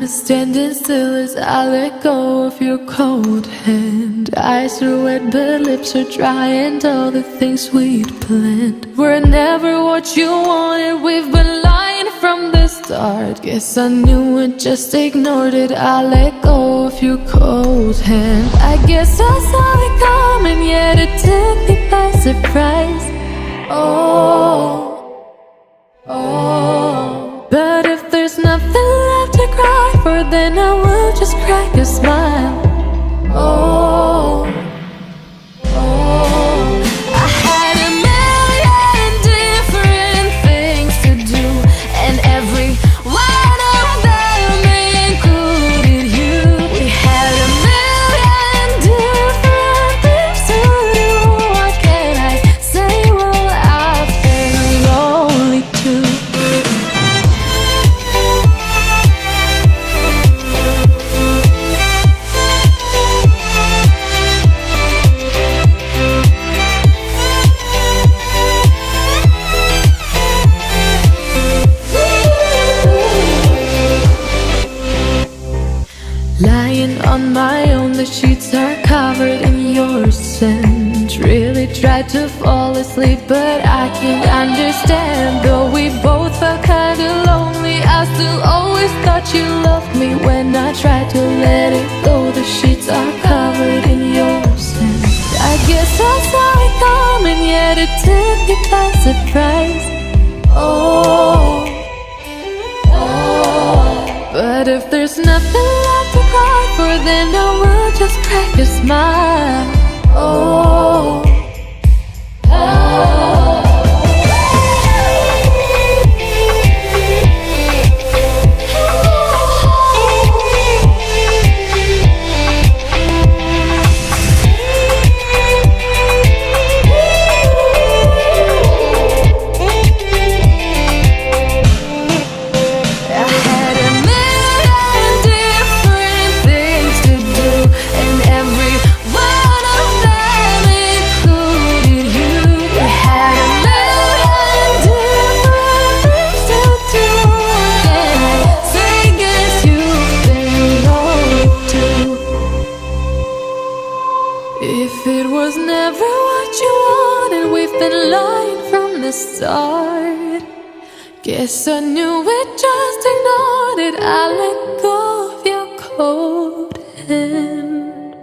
standing still as I let go of your cold hand. Eyes are wet but lips are dry, and all the things we'd planned were never what you wanted. We've been lying from the start. Guess I knew it, just ignored it. I let go of your cold hand. I guess I saw it coming, yet it took me by surprise. Oh, but if there's nothing left to cry for, then I will just crack a smile. I had a million different things to do, and every one of them included you. We had a million different things to do. What can I say? Well, I've been lonely too. Lying on my own, the sheets are covered in your scent. Really tried to fall asleep, but I can't understand. Though we both felt kinda lonely, I still always thought you loved me. When I tried to let it go, the sheets are covered in your scent. I guess I saw it coming, yet it took me by surprise. But if there's nothing left to cry for, then I will just crack a smile. If it was never what you wanted, we've been lying from the start. Guess I knew it, just ignored it. I let go of your cold hand.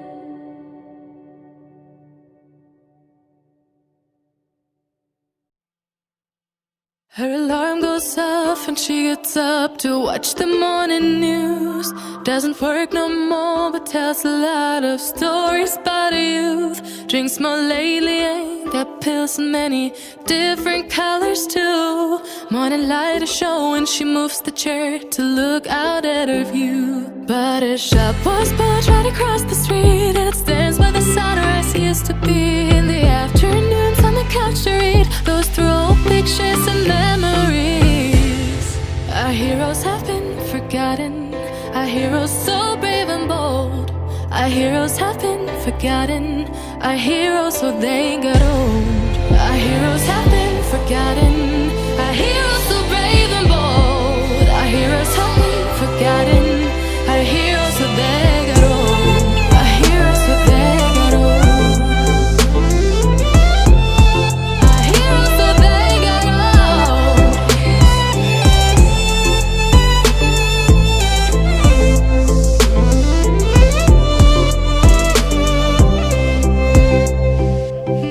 Her alarm goes off and she gets up to watch the morning news. Doesn't work no more, but tells a lot of stories about her youth. Drinks more lately, ain't got pills in many different colors too. Morning light is showing, she moves the chair to look out at her view. But her shop was built right across the street, and it stands where the sunrise used to be. In the afternoons on the couch to read those through old pictures and memories. Our heroes have been forgotten, our heroes so brave and bold. Our heroes have been forgotten, our heroes so they got old. Our heroes have been forgotten, our heroes so brave and bold. Our heroes have been forgotten, our heroes so they got old. Our heroes so they got old. Our heroes so they got old.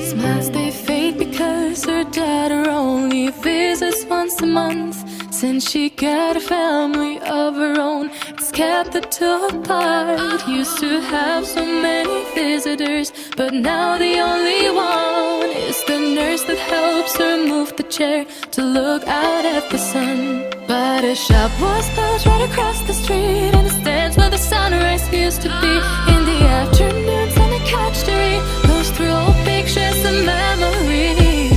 Smiles they fade because her daughter only visits once a month. Since she got a family of her own, it's kept the two apart. Used to have so many visitors, but now the only one is the nurse that helps her move the chair to look out at the sun. But a shop was built right across the street, and it stands where the sunrise used to be. In the afternoons on the couch to read those through old pictures and memories.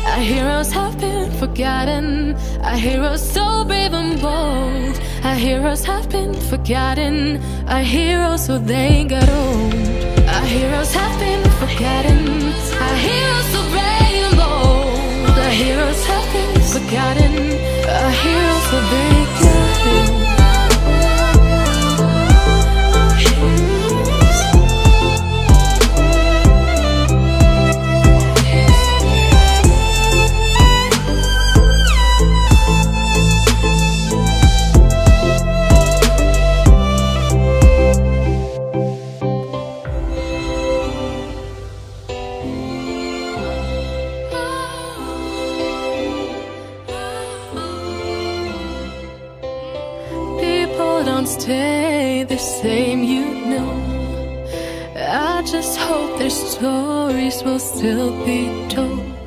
Our heroes have been forgotten, our heroes so brave and bold. Our heroes have been forgotten, our heroes so they got old. Our heroes have been forgotten, our heroes so brave and bold. Our heroes have been forgotten, our heroes so they got old. stay the same, you know. I just hope their stories will still be told.